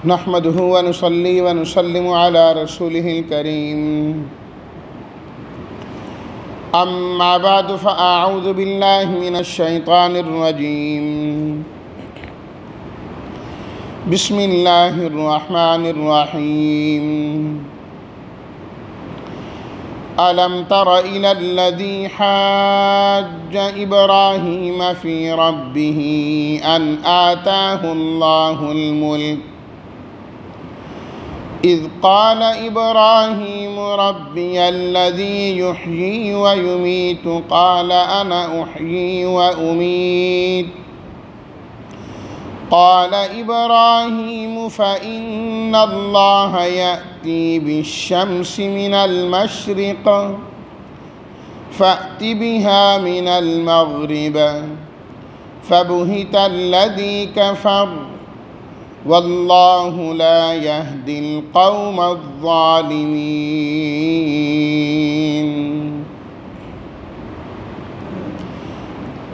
نحمده ونصلي ونسلم على رسوله الكريم أما بعد فأعوذ بالله من الشيطان الرجيم بسم الله الرحمن الرحيم ألم تر إلى الذي حاج إبراهيم في ربه أن آتاه الله الملك إذ قال إبراهيم ربي الذي يحيي ويميت قال أنا أحيي وأميت قال إبراهيم فإن الله يأتي بالشمس من المشرق فأت بها من المغرب فبهت الذي كفر والله لا يهدي القوم الظالمين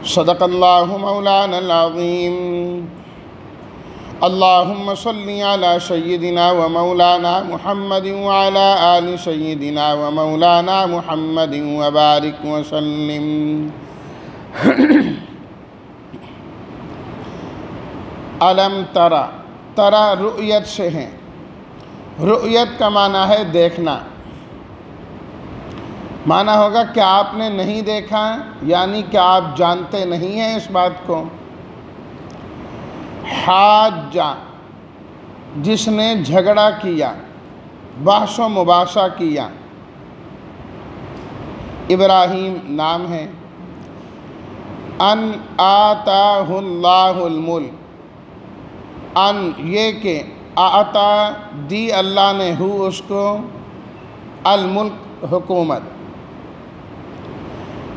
صدق الله مولانا العظيم اللهم صل على سيدنا ومولانا محمد وعلى آل سيدنا ومولانا محمد وبارك وسلم علم ترى ترى رؤیت سے ہے. رؤیت کا معنی ہے دیکھنا. معنی ہوگا کہ آپ نے نہیں دیکھا، یعنی کہ آپ جانتے نہیں ہیں اس بات کو. حاجہ جس نے جھگڑا کیا، بحث و مباحثہ کیا. ابراہیم نام ہے. ان آتاہ اللہ الملک، ان یہ کہ آتا دی اللہ نے ہو اس کو الملک حکومت.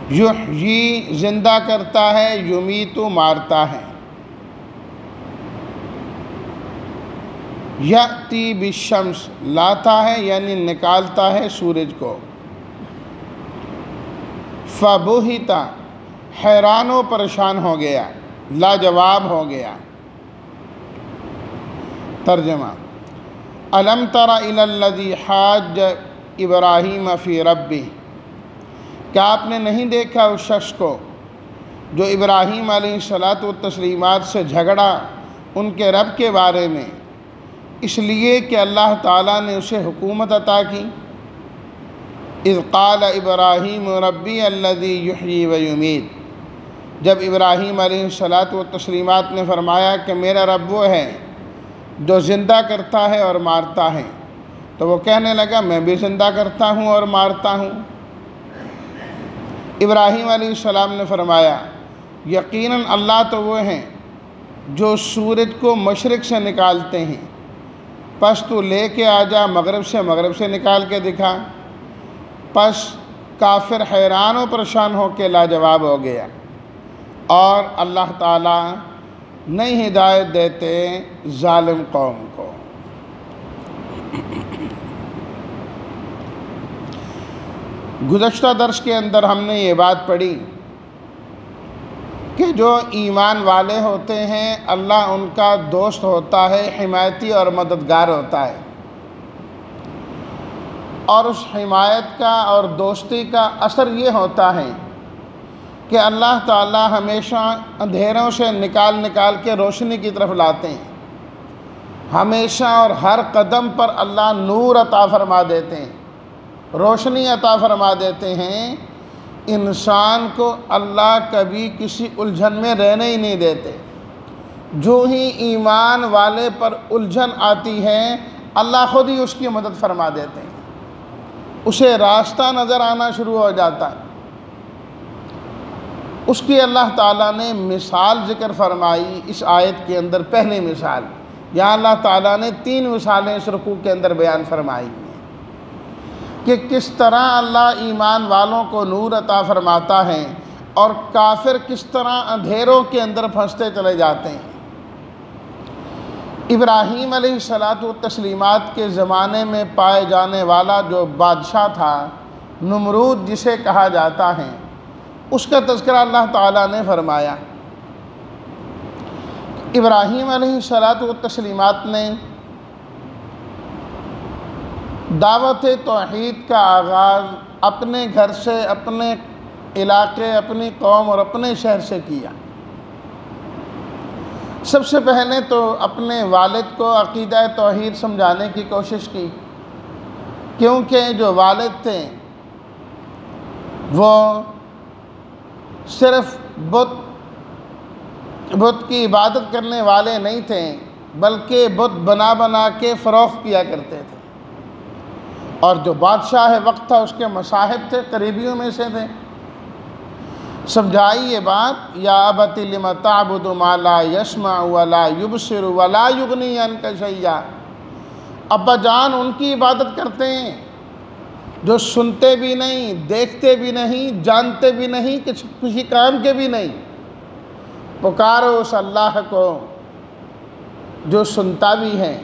یحیی زندہ کرتا ہے، یمیت مارتا ہے. یأتی بالشمس لاتا ہے یعنی نکالتا ہے سورج کو. فبہتا حیران و پریشان ہو گیا، لاجواب ہو گیا. ترجمہ: الم تر الی الذی حاج ابراہیم فی ربہ، کیا آپ نے نہیں دیکھا اس شخص کو جو ابراہیم علیہ الصلاۃ والتسلیمات سے جھگڑا ان کے رب کے بارے میں، اس لیے کہ اللہ تعالیٰ نے اسے حکومت عطا کی. اذ قال ابراہیم ربی الذی یحیی ویمیت، جب ابراہیم علیہ الصلاۃ والتسلیمات نے فرمایا کہ میرا رب وہ ہے جو زندہ کرتا ہے اور مارتا ہے، تو وہ کہنے لگا میں بھی زندہ کرتا ہوں اور مارتا ہوں. ابراہیم علیہ السلام نے فرمایا یقیناً اللہ تو وہ ہیں جو سورج کو مشرق سے نکالتے ہیں، پس تو لے کے آ جا مغرب سے نکال کے دکھا. پس کافر حیران و پریشان ہو کے لاجواب ہو گیا، اور اللہ تعالیٰ نہیں ہدایت دیتے ظالم قوم کو. گزشتہ درس کے اندر ہم نے یہ بات پڑھی کہ جو ایمان والے ہوتے ہیں اللہ ان کا دوست ہوتا ہے، حمایتی اور مددگار ہوتا ہے. اور اس حمایت کا اور دوستی کا اثر یہ ہوتا ہے کہ اللہ تعالیٰ ہمیشہ اندھیروں سے نکال کے روشنی کی طرف لاتے ہیں. ہمیشہ اور ہر قدم پر اللہ نور عطا فرما دیتے ہیں، روشنی عطا فرما دیتے ہیں. انسان کو اللہ کبھی کسی الجھن میں رہنے ہی نہیں دیتے. جو ہی ایمان والے پر الجھن آتی ہے اللہ خود ہی اس کی مدد فرما دیتے ہیں، اسے راستہ نظر آنا شروع ہو جاتا ہے. اس کی اللہ تعالیٰ نے مثال ذکر فرمائی اس آیت کے اندر. پہلی مثال یہاں اللہ تعالیٰ نے 3 مثالیں اس رکوع کے اندر بیان فرمائی ہیں کہ کس طرح اللہ ایمان والوں کو نور عطا فرماتا ہے اور کافر کس طرح اندھیروں کے اندر پھنستے چلے جاتے ہیں. ابراہیم علیہ الصلاۃ والتسلیمات کے زمانے میں پائے جانے والا جو بادشاہ تھا، نمرود جسے کہا جاتا ہے، اس کا تذکرہ اللہ تعالیٰ نے فرمایا. ابراہیم علیہ الصلاۃ والتسلیمات نے دعوت توحید کا آغاز اپنے گھر سے، اپنے علاقے، اپنی قوم اور اپنے شہر سے کیا۔ سب سے پہلے تو اپنے والد کو عقیدہ توحید سمجھانے کی کوشش کی، کیونکہ جو والد تھے وہ صرف بت کی عبادت کرنے والے نہیں تھے، بلکہ بت بنا بنا کے فروخت کیا کرتے تھے، اور جو بادشاہ وقت تھا اس کے مصاحب تھے، قریبیوں میں سے تھے۔ سمجھائی یہ بات، یا ابت لم تعبد ما لا یسمع ولا یبصر ولا یغنی عنک شیئا۔ ابا جان ان کی عبادت کرتے ہیں جو سنتے بھی نہیں، دیکھتے بھی نہیں، جانتے بھی نہیں، کسی کام کے بھی نہیں۔ پکارو اس اللہ کو جو سنتا بھی ہے،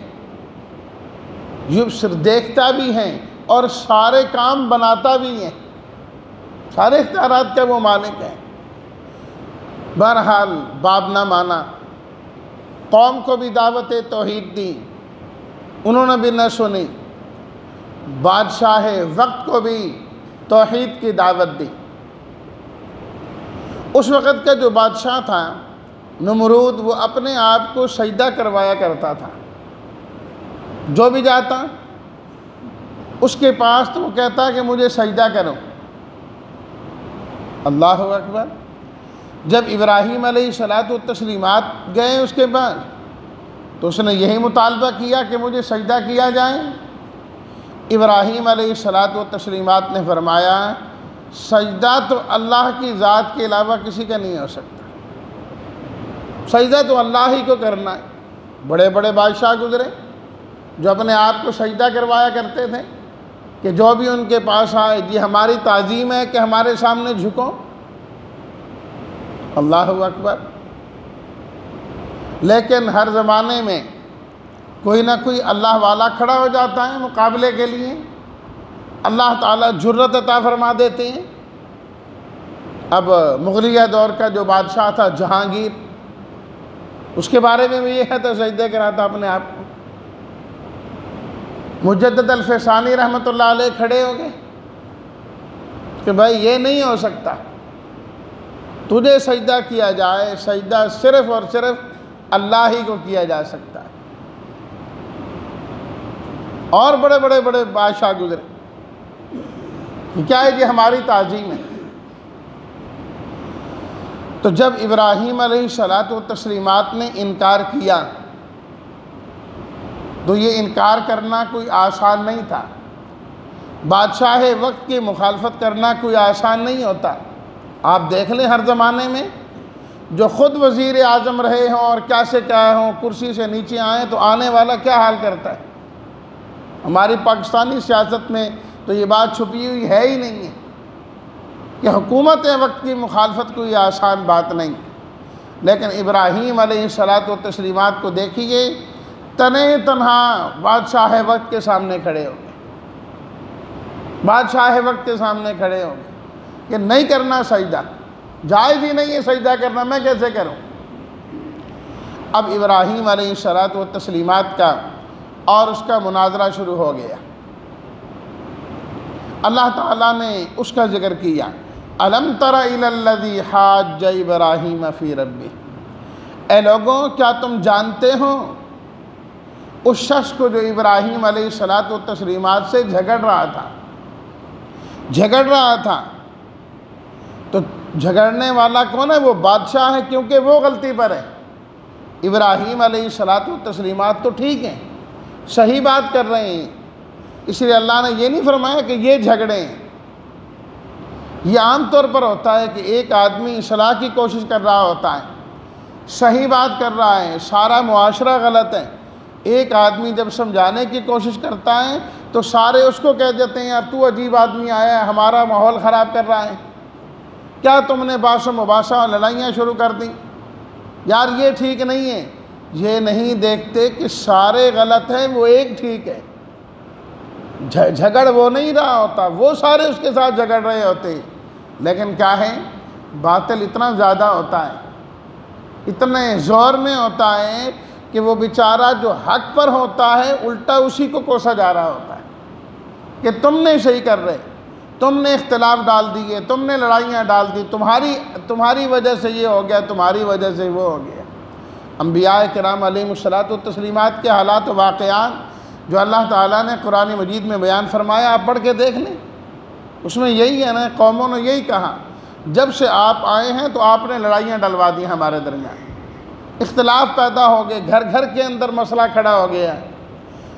یبصر دیکھتا بھی ہے، اور سارے کام بناتا بھی ہے، سارے اختیارات کا وہ مالک ہے۔ بہرحال باپ نہ مانا، قوم کو بھی دعوت توحید دی، انہوں نے بھی نہ سنی، بادشاہ وقت کو بھی توحید کی دعوت دی۔ اس وقت کا جو بادشاہ تھا نمرود، وہ اپنے آپ کو سجدہ کروایا کرتا تھا، جو بھی جاتا اس کے پاس تو وہ کہتا کہ مجھے سجدہ کرو۔ اللہ اکبر۔ جب ابراہیم علیہ الصلاۃ والتسلیمات گئے اس کے بعد تو اس نے یہی مطالبہ کیا کہ مجھے سجدہ کیا جائے۔ ابراہیم علیہ الصلاۃ والتسلیمات نے فرمایا سجدہ تو اللہ کی ذات کے علاوہ کسی کا نہیں ہو سکتا، سجدہ تو اللہ ہی کو کرنا ہے۔ بڑے بڑے بادشاہ گزرے جو اپنے آپ کو سجدہ کروایا کرتے تھے کہ جو بھی ان کے پاس آئے یہ ہماری تعظیم ہے کہ ہمارے سامنے جھکو۔ اللہ اکبر۔ لیکن ہر زمانے میں کوئی نہ کوئی اللہ والا کھڑا ہو جاتا ہے مقابلے کے لیے، اللہ تعالیٰ جرت عطا فرما دیتے ہیں۔ اب مغلیہ دور کا جو بادشاہ تھا جہانگیر، اس کے بارے میں بھی یہ ہے تو سجدے کراتا اپنے آپ کو۔ مجدد الفسانی رحمۃ اللہ علیہ کھڑے ہو گئے کہ بھائی یہ نہیں ہو سکتا، تجھے سجدہ کیا جائے، سجدہ صرف اور صرف اللہ ہی کو کیا جا سکتا ہے۔ اور بڑے بڑے بڑے بادشاہ گزرے، کیا ہے یہ ہماری تعظیم ہے۔ تو جب ابراہیم علیہ الصلاۃ والتسلیمات نے انکار کیا تو یہ انکار کرنا کوئی آسان نہیں تھا، بادشاہ وقت کی مخالفت کرنا کوئی آسان نہیں ہوتا۔ آپ دیکھ لیں ہر زمانے میں جو خود وزیر اعظم رہے ہوں اور کیا سے کیا ہوں، کرسی سے نیچے آئیں تو آنے والا کیا حال کرتا ہے۔ ہماری پاکستانی سیاست میں تو یہ بات چھپی ہوئی ہے ہی نہیں ہے کہ حکومت وقت کی مخالفت کوئی آسان بات نہیں۔ لیکن ابراہیم علیہ الصلاۃ والتسلیمات کو دیکھیے، تنے تنہا بادشاہ وقت کے سامنے کھڑے ہو گئے، بادشاہ وقت کے سامنے کھڑے ہو گئے کہ نہیں کرنا سجدہ، جائز ہی نہیں ہے سجدہ کرنا، میں کیسے کروں۔ اب ابراہیم علیہ الصلاۃ والتسلیمات کا اور اس کا مناظرہ شروع ہو گیا۔ اللہ تعالیٰ نے اس کا ذکر کیا، الم تر الی الذی حاج ابراہیم فی ربہ۔ اے لوگوں کیا تم جانتے ہو اس شخص کو جو ابراہیم علیہ الصلاۃ والتسلیمات سے جھگڑ رہا تھا۔ تو جھگڑنے والا کون ہے؟ وہ بادشاہ ہے، کیونکہ وہ غلطی پر ہے۔ ابراہیم علیہ الصلاۃ والتسلیمات تو ٹھیک ہیں، صحیح بات کر رہے ہیں، اس لیے اللہ نے یہ نہیں فرمایا کہ یہ جھگڑے ہیں۔ یہ عام طور پر ہوتا ہے کہ ایک آدمی اصلاح کی کوشش کر رہا ہوتا ہے، صحیح بات کر رہا ہے، سارا معاشرہ غلط ہے، ایک آدمی جب سمجھانے کی کوشش کرتا ہے تو سارے اس کو کہہ دیتے ہیں یار تو عجیب آدمی آیا ہے، ہمارا ماحول خراب کر رہا ہے، کیا تم نے باس و مباحثہ اور لڑائیاں شروع کر دیں، یار یہ ٹھیک نہیں ہے۔ یہ نہیں دیکھتے کہ سارے غلط ہیں، وہ ایک ٹھیک ہے۔ جھگڑ وہ نہیں رہا ہوتا، وہ سارے اس کے ساتھ جھگڑ رہے ہوتے، لیکن کیا ہے، باطل اتنا زیادہ ہوتا ہے، اتنے زور میں ہوتا ہے کہ وہ بیچارہ جو حق پر ہوتا ہے الٹا اسی کو کوسا جا رہا ہوتا ہے۔ کہ تم نے صحیح کر رہے، تم نے اختلاف ڈال دیے، تم نے لڑائیاں ڈال دی، تمہاری وجہ سے یہ ہو گیا، تمہاری وجہ سے وہ ہو گیا۔ انبیاء کرام علیہم الصلاۃ والتسلیمات کے حالات و واقعات جو اللہ تعالیٰ نے قرآن مجید میں بیان فرمایا، آپ پڑھ کے دیکھ لیں، اس میں یہی ہے نا، قوموں نے یہی کہا جب سے آپ آئے ہیں تو آپ نے لڑائیاں ڈلوا دی ہمارے درمیان، اختلاف پیدا ہو گئے، گھر گھر کے اندر مسئلہ کھڑا ہو گیا۔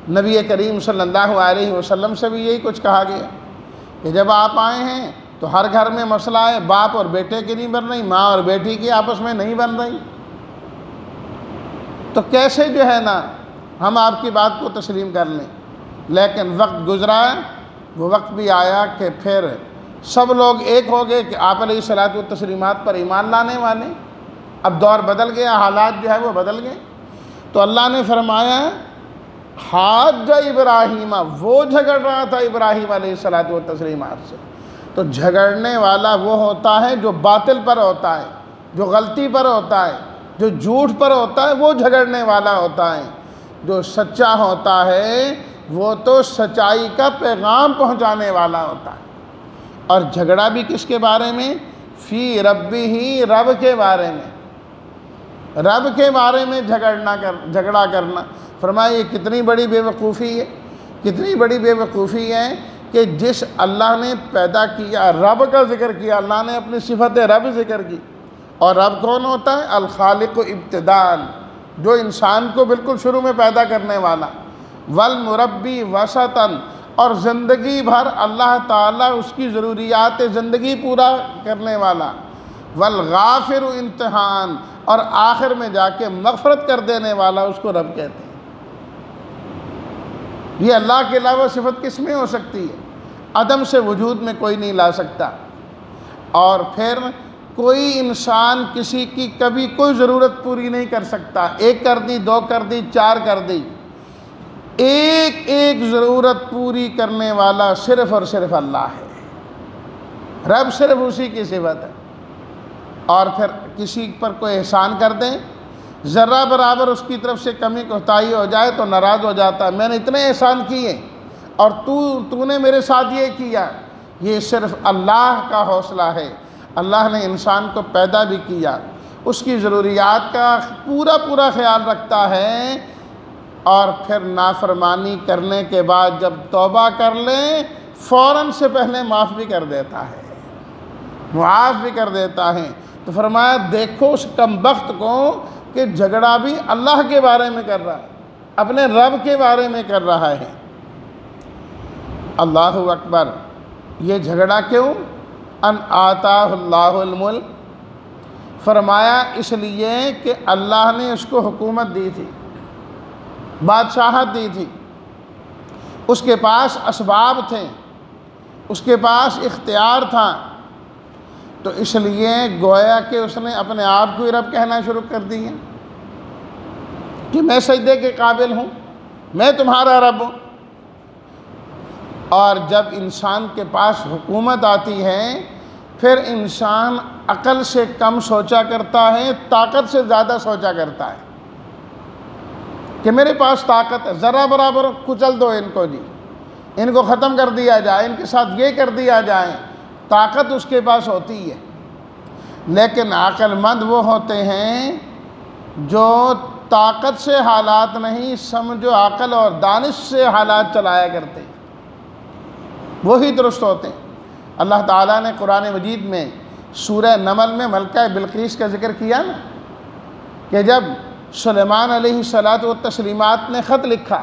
نبی کریم صلی اللہ علیہ وسلم سے بھی یہی کچھ کہا گیا کہ جب آپ آئے ہیں تو ہر گھر میں مسئلہ ہے، باپ اور بیٹے کی نہیں بن رہی، ماں اور بیٹی کی آپس میں نہیں بن رہی، تو کیسے جو ہے نا ہم آپ کی بات کو تسلیم کر لیں۔ لیکن وقت گزرا، وہ وقت بھی آیا کہ پھر سب لوگ ایک ہو گئے کہ آپ علیہ الصلاۃ والتسلیمات پر ایمان لانے والے۔ اب دور بدل گیا، حالات جو ہے وہ بدل گئے، تو اللہ نے فرمایا حاج ابراہیم، وہ جھگڑ رہا تھا ابراہیم علیہ الصلاۃ والتسلیمات سے۔ تو جھگڑنے والا وہ ہوتا ہے جو باطل پر ہوتا ہے، جو غلطی پر ہوتا ہے، جو جھوٹ پر ہوتا ہے، وہ جھگڑنے والا ہوتا ہے۔ جو سچا ہوتا ہے وہ تو سچائی کا پیغام پہنچانے والا ہوتا ہے۔ اور جھگڑا بھی کس کے بارے میں؟ فی ربہ، رب کے بارے میں، رب کے بارے میں جھگڑا کرنا۔ فرمایا یہ کتنی بڑی بے وقوفی ہے، کتنی بڑی بے وقوفی ہے کہ جس اللہ نے پیدا کیا، رب کا ذکر کیا، اللہ نے اپنی صفت رب ذکر کی۔ اور رب کون ہوتا ہے؟ الخالق ابتداء، جو انسان کو بالکل شروع میں پیدا کرنے والا، والمربی وسطاً، اور زندگی بھر اللہ تعالیٰ اس کی ضروریات زندگی پورا کرنے والا، والغافر انتہاءً، اور آخر میں جا کے مغفرت کر دینے والا، اس کو رب کہتے ہیں۔ یہ اللہ کے علاوہ صفت کس میں ہو سکتی ہے؟ عدم سے وجود میں کوئی نہیں لا سکتا۔ اور پھر کوئی انسان کسی کی کبھی کوئی ضرورت پوری نہیں کر سکتا، ایک کر دی، دو کر دی، چار کر دی، ایک ایک ضرورت پوری کرنے والا صرف اور صرف اللہ ہے، رب صرف اسی کی صفت ہے۔ اور پھر کسی پر کوئی احسان کر دیں، ذرہ برابر اس کی طرف سے کمی کوتاہی ہو جائے تو ناراض ہو جاتا ہے، میں نے اتنے احسان کیے اور تو نے میرے ساتھ یہ کیا۔ یہ صرف اللہ کا حوصلہ ہے۔ اللہ نے انسان کو پیدا بھی کیا، اس کی ضروریات کا پورا خیال رکھتا ہے، اور پھر نافرمانی کرنے کے بعد جب توبہ کر لیں فوراً سے پہلے معاف بھی کر دیتا ہے، معاف بھی کر دیتا ہے۔ تو فرمایا دیکھو اس کمبخت کو کہ جھگڑا بھی اللہ کے بارے میں کر رہا ہے، اپنے رب کے بارے میں کر رہا ہے۔ اللہ اکبر۔ یہ جھگڑا کیوں؟ ان آتاہ اللہ الملک، فرمایا اس لیے کہ اللہ نے اس کو حکومت دی تھی، بادشاہت دی تھی، اس کے پاس اسباب تھے، اس کے پاس اختیار تھا، تو اس لیے گویا کہ اس نے اپنے آپ کو ہی رب کہنا شروع کر دیا کہ میں سجدے کے قابل ہوں، میں تمہارا رب ہوں۔ اور جب انسان کے پاس حکومت آتی ہے پھر انسان عقل سے کم سوچا کرتا ہے، طاقت سے زیادہ سوچا کرتا ہے کہ میرے پاس طاقت ہے، ذرہ برابر کچل دو ان کو، جی ان کو ختم کر دیا جائے، ان کے ساتھ یہ کر دیا جائے، طاقت اس کے پاس ہوتی ہے۔ لیکن عقل مند وہ ہوتے ہیں جو طاقت سے حالات نہیں، سمجھو عقل اور دانش سے حالات چلایا کرتے ہیں، وہی درست ہوتے ہیں۔ اللہ تعالیٰ نے قرآن مجید میں سورہ نمل میں ملکہ بلقیس کا ذکر کیا نا، کہ جب سلیمان علیہ الصلاۃ والتسلیمات نے خط لکھا،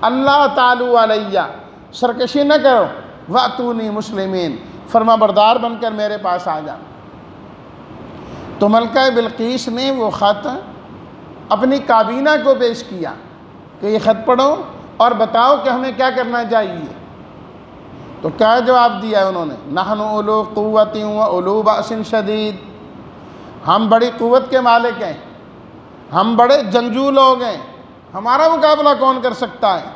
اللہ تعالیٰ علیہ، سرکشی نہ کرو، وَأْتُونِي مسلمین، فرما بردار بن کر میرے پاس آ جا۔ تو ملکہ بلقیس نے وہ خط اپنی کابینہ کو پیش کیا کہ یہ خط پڑھو اور بتاؤ کہ ہمیں کیا کرنا چاہیے۔ تو کیا جواب دیا ہے انہوں نے؟ نحن اولو قوت و اولو بأس شدید، ہم بڑی قوت کے مالک ہیں، ہم بڑے جنگجو لوگ ہیں، ہمارا مقابلہ کون کر سکتا ہے؟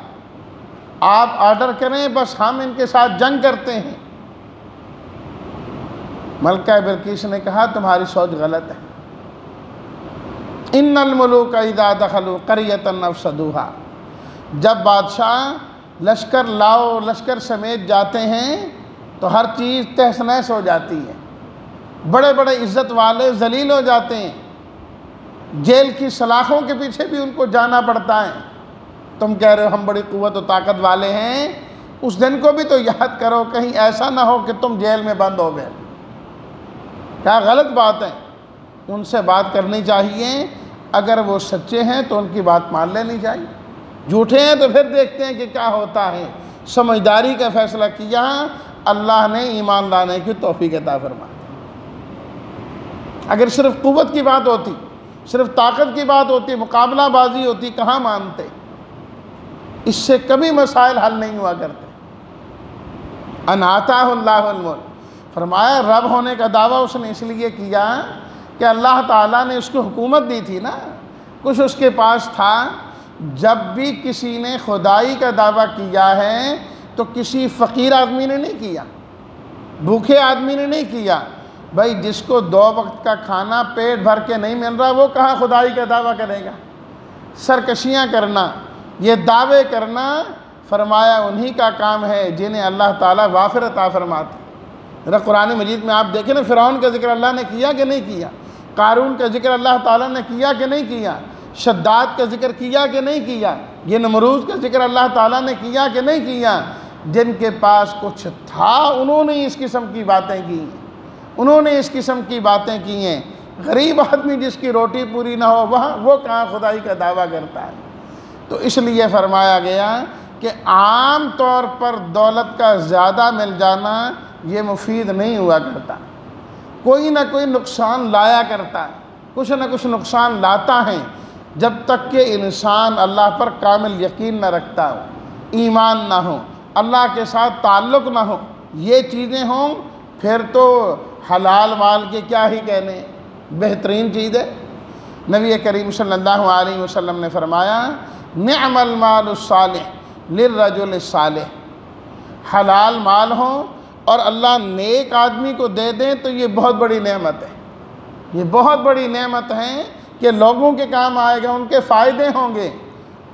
آپ آرڈر کریں، بس ہم ان کے ساتھ جنگ کرتے ہیں۔ ملکہ بلقیس نے کہا تمہاری سوچ غلط ہے، ان الملوک اذا دخلوا قریۃ افسدوها، جب بادشاہ لشکر لاؤ لشکر سمیت جاتے ہیں تو ہر چیز تہس نہس ہو جاتی ہے، بڑے بڑے عزت والے ذلیل ہو جاتے ہیں، جیل کی سلاخوں کے پیچھے بھی ان کو جانا پڑتا ہے۔ تم کہہ رہے ہو ہم بڑی قوت و طاقت والے ہیں، اس دن کو بھی تو یاد کرو، کہیں ایسا نہ ہو کہ تم جیل میں بند ہو گئے۔ کیا غلط بات ہے، ان سے بات کرنی چاہیے، اگر وہ سچے ہیں تو ان کی بات مان لینی چاہیے، جھوٹے ہیں تو پھر دیکھتے ہیں کہ کیا ہوتا ہے۔ سمجھداری کا فیصلہ کیا، اللہ نے ایمان لانے کی توفیق عطا فرمائی۔ اگر صرف قوت کی بات ہوتی، صرف طاقت کی بات ہوتی، مقابلہ بازی ہوتی، کہاں مانتے؟ اس سے کبھی مسائل حل نہیں ہوا کرتے۔ ان آتاہ اللہ الملک، فرمایا رب ہونے کا دعویٰ اس نے اس لیے کیا کہ اللہ تعالیٰ نے اس کو حکومت دی تھی نا، کچھ اس کے پاس تھا۔ جب بھی کسی نے خدائی کا دعویٰ کیا ہے تو کسی فقیر آدمی نے نہیں کیا، بھوکے آدمی نے نہیں کیا۔ بھائی جس کو 2 وقت کا کھانا پیٹ بھر کے نہیں مل رہا، وہ کہاں خدائی کا دعویٰ کرے گا؟ سرکشیاں کرنا، یہ دعوے کرنا، فرمایا انہی کا کام ہے جنہیں اللہ تعالیٰ وافر عطا فرماتے۔ ذرا قرآن مجید میں آپ دیکھیں نا، فرعون کا ذکر اللہ نے کیا کہ نہیں کیا؟ قارون کا ذکر اللہ تعالیٰ نے کیا کہ نہیں کیا؟ شداد کا ذکر کیا کہ نہیں کیا؟ یہ نمرود کا ذکر اللہ تعالیٰ نے کیا کہ نہیں کیا؟ جن کے پاس کچھ تھا انہوں نے اس قسم کی باتیں کی ہیں، انہوں نے اس قسم کی باتیں کی ہیں۔ غریب آدمی جس کی روٹی پوری نہ ہو وہ کہاں خدائی کا دعویٰ کرتا ہے؟ تو اس لیے فرمایا گیا کہ عام طور پر دولت کا زیادہ مل جانا یہ مفید نہیں ہوا کرتا، کوئی نہ کوئی نقصان لایا کرتا ہے، کچھ نہ کچھ نقصان لاتا ہے۔ جب تک کہ انسان اللہ پر کامل یقین نہ رکھتا ہو، ایمان نہ ہو، اللہ کے ساتھ تعلق نہ ہو، یہ چیزیں ہوں، پھر تو حلال مال کے کیا ہی کہنے، بہترین چیز ہے۔ نبی کریم صلی اللہ علیہ وسلم نے فرمایا نعم المال الصالح للرجل الصالح، حلال مال ہو اور اللہ نیک آدمی کو دے دیں تو یہ بہت بڑی نعمت ہے، یہ بہت بڑی نعمت ہے کہ لوگوں کے کام آئے گا، ان کے فائدے ہوں گے۔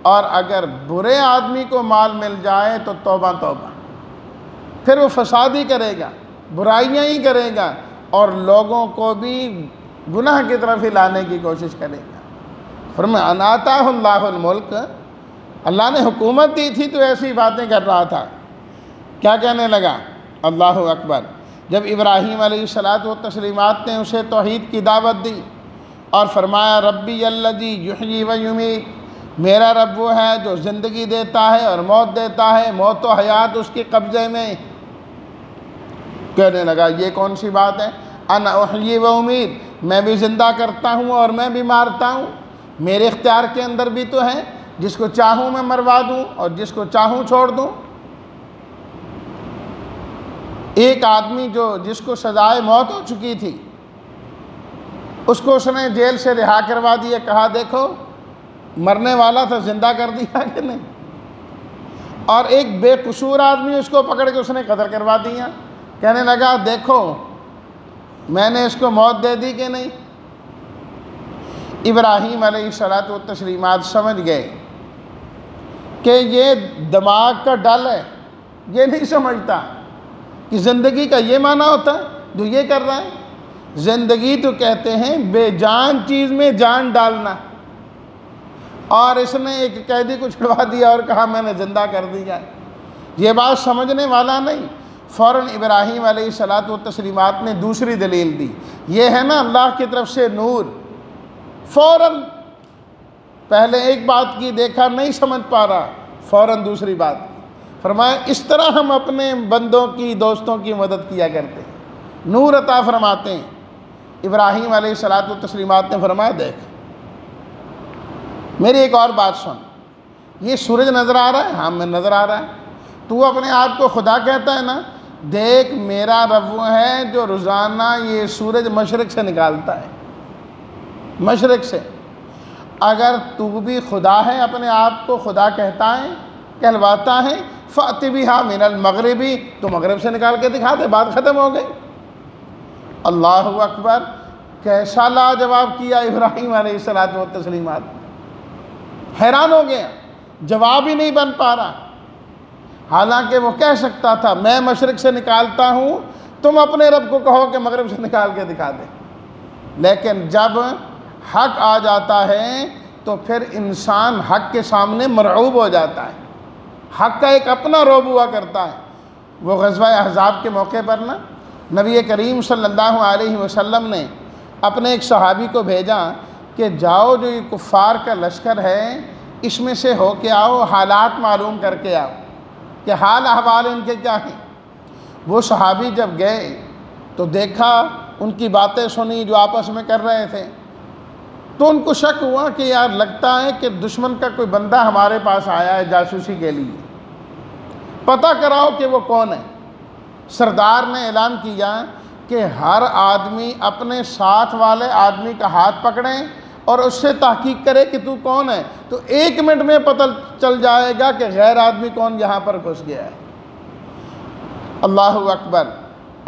اور اگر برے آدمی کو مال مل جائے تو توبہ توبہ، پھر وہ فساد ہی کرے گا، برائیاں ہی کرے گا، اور لوگوں کو بھی گناہ کی طرف ہی لانے کی کوشش کرے گا۔ فرمایا ان آتاہ اللہ الملک، اللہ نے حکومت دی تھی تو ایسی باتیں کر رہا تھا۔ کیا کہنے لگا؟ اللہ اکبر۔ جب ابراہیم علیہ الصلوۃ والتسلیمات نے اسے توحید کی دعوت دی اور فرمایا ربی الذی یحیی و یمیت، میرا رب وہ ہے جو زندگی دیتا ہے اور موت دیتا ہے، موت و حیات اس کے قبضے میں، کہنے لگا یہ کون سی بات ہے؟ انا احیی و امید، میں بھی زندہ کرتا ہوں اور میں بھی مارتا ہوں، میرے اختیار کے اندر بھی تو ہے، جس کو چاہوں میں مروا دوں اور جس کو چاہوں چھوڑ دوں۔ ایک آدمی جس کو سزائے موت ہو چکی تھی، اس کو اس نے جیل سے رہا کروا دیا، کہا دیکھو مرنے والا تھا، زندہ کر دیا کہ نہیں؟ اور ایک بے قصور آدمی اس کو پکڑ کے اس نے قتل کروا دیا، کہنے لگا دیکھو میں نے اس کو موت دے دی کہ نہیں؟ ابراہیم علیہ الصلوۃ والتسلیمات سمجھ گئے کہ یہ دماغ کا ڈل ہے، یہ نہیں سمجھتا کہ زندگی کا یہ معنی ہوتا ہے جو یہ کر رہا ہے۔ زندگی تو کہتے ہیں بے جان چیز میں جان ڈالنا، اور اس نے ایک قیدی کو چھڑوا دیا اور کہا میں نے زندہ کر دیا۔ یہ بات سمجھنے والا نہیں۔ فوراً ابراہیم علیہ الصلوۃ والتسلیمات نے دوسری دلیل دی، یہ ہے نا اللہ کی طرف سے نور۔ فوراً پہلے ایک بات کی، دیکھا نہیں سمجھ پا رہا، فوراً دوسری بات کی۔ فرمایا اس طرح ہم اپنے بندوں کی، دوستوں کی مدد کیا کرتے ہیں، نور عطا فرماتے ہیں۔ ابراہیم علیہ الصلوۃ والتسلیمات نے فرمایا دیکھ میری ایک اور بات سن، یہ سورج نظر آ رہا ہے؟ ہاں میں نظر آ رہا ہے۔ تو اپنے آپ کو خدا کہتا ہے نا، دیکھ میرا رب وہ ہے جو روزانہ یہ سورج مشرق سے نکالتا ہے، مشرق سے۔ اگر تو بھی خدا ہے، اپنے آپ کو خدا کہتا ہے، کہلواتا ہے، فَأْتِ بِهَا مِنَ الْمَغْرِبِ، تو مغرب سے نکال کے دکھا دے، بات ختم ہو گئی۔ اللہ اکبر، کیسا لاجواب کیا ابراہیم علیہ الصلوۃ والتسلیمات، حیران ہو گیا، جواب ہی نہیں بن پا رہا۔ حالانکہ وہ کہہ سکتا تھا میں مشرق سے نکالتا ہوں، تم اپنے رب کو کہو کہ مغرب سے نکال کے دکھا دے۔ لیکن جب حق آ جاتا ہے تو پھر انسان حق کے سامنے مرعوب ہو جاتا ہے، حق کا ایک اپنا رعب ہوا کرتا ہے۔ وہ غزوہ احزاب کے موقع پر نا نبی کریم صلی اللہ علیہ وسلم نے اپنے ایک صحابی کو بھیجا کہ جاؤ جو یہ کفار کا لشکر ہے اس میں سے ہو کے آؤ، حالات معلوم کر کے آؤ کہ حال احوال ان کے کیا ہیں۔ وہ صحابی جب گئے تو دیکھا، ان کی باتیں سنی جو آپس میں کر رہے تھے، تو ان کو شک ہوا کہ یار لگتا ہے کہ دشمن کا کوئی بندہ ہمارے پاس آیا ہے جاسوسی کے لیے، پتہ کراؤ کہ وہ کون ہے۔ سردار نے اعلان کیا کہ ہر آدمی اپنے ساتھ والے آدمی کا ہاتھ پکڑیں اور اس سے تحقیق کرے کہ تو کون ہے، تو 1 منٹ میں پتہ چل جائے گا کہ غیر آدمی کون یہاں پر گھس گیا ہے۔ اللہ اکبر۔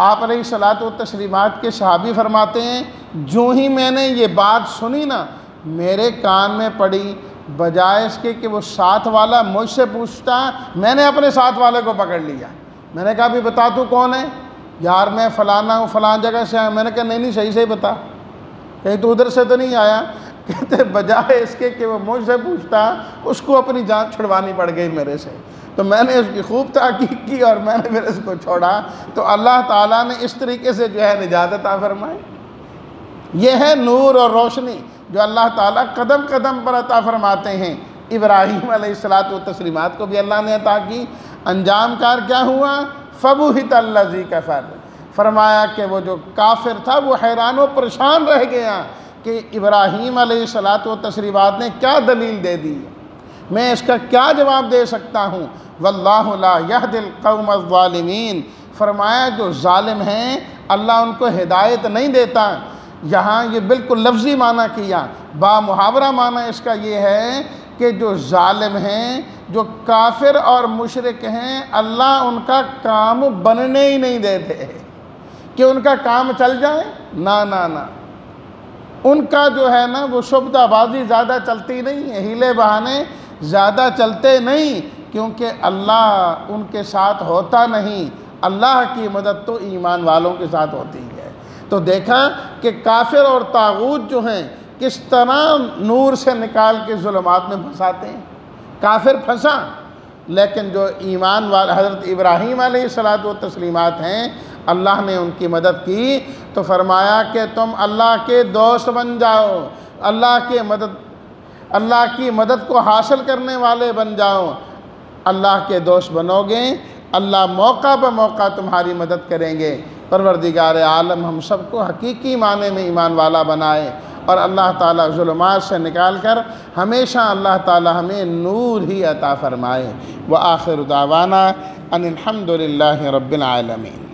آپ علیہ الصلاۃ والتسلیمات کے صحابی فرماتے ہیں جو ہی میں نے یہ بات سنی نا میرے کان میں پڑی، بجائے اس کے کہ وہ ساتھ والا مجھ سے پوچھتا، میں نے اپنے ساتھ والے کو پکڑ لیا۔ میں نے کہا بھی بتا تو کون ہے؟ یار میں فلانا ہوں، فلان جگہ سے آیا۔ میں نے کہا نہیں صحیح سے بتا، کہیں تو ادھر سے تو نہیں آیا؟ کہتے بجائے اس کے کہ وہ مجھ سے پوچھتا، اس کو اپنی جان چھڑوانی پڑ گئی میرے سے۔ تو میں نے اس کی خوب تحقیق کی اور میں نے پھر اس کو چھوڑا۔ تو اللہ تعالیٰ نے اس طریقے سے جو ہے نجات عطا فرمائی۔ یہ ہے نور اور روشنی جو اللہ تعالیٰ قدم قدم پر عطا فرماتے ہیں۔ ابراہیم علیہ الصلاۃ والتسلیمات کو بھی اللہ نے عطا کی۔ انجام کار کیا ہوا؟ فَبُہِتَ الَّذِی کَفَرَ، فرمایا کہ وہ جو کافر تھا وہ حیران و پریشان رہ گیا کہ ابراہیم علیہ الصلاۃ والتسلیمات نے کیا دلیل دے دی، میں اس کا کیا جواب دے سکتا ہوں۔ وَاللَّهُ لَا يَهْدِي الْقَوْمَ الظَّالِمِينَ، فرمایا جو ظالم ہیں اللہ ان کو ہدایت نہیں دیتا۔ یہاں یہ بالکل لفظی معنی کیا، با محاورہ معنی اس کا یہ ہے کہ جو ظالم ہیں، جو کافر اور مشرک ہیں، اللہ ان کا کام بننے ہی نہیں دیتے کہ ان کا کام چل جائے، نہ ان کا جو ہے نا وہ شبدہ بازی زیادہ چلتی نہیں ہے، ہیلے بہانے زیادہ چلتے نہیں، کیونکہ اللہ ان کے ساتھ ہوتا نہیں۔ اللہ کی مدد تو ایمان والوں کے ساتھ ہوتی ہے۔ تو دیکھا کہ کافر اور طاغوت جو ہیں کس طرح نور سے نکال کے ظلمات میں پھنساتے ہیں۔ کافر پھنسا، لیکن جو ایمان والے حضرت ابراہیم علیہ الصلاۃ والتسلیمات ہیں اللہ نے ان کی مدد کی، تو فرمایا کہ تم اللہ کے دوست بن جاؤ، اللہ کی مدد کو حاصل کرنے والے بن جاؤ۔ اللہ کے دوست بنو گے، اللہ موقع بہ موقع تمہاری مدد کریں گے۔ پروردگار عالم ہم سب کو حقیقی معنی میں ایمان والا بنائے، اور اللہ تعالیٰ ظلمات سے نکال کر ہمیشہ اللہ تعالیٰ ہمیں نور ہی عطا فرمائے۔ وآخر دعوانا ان الحمد للہ رب العالمین۔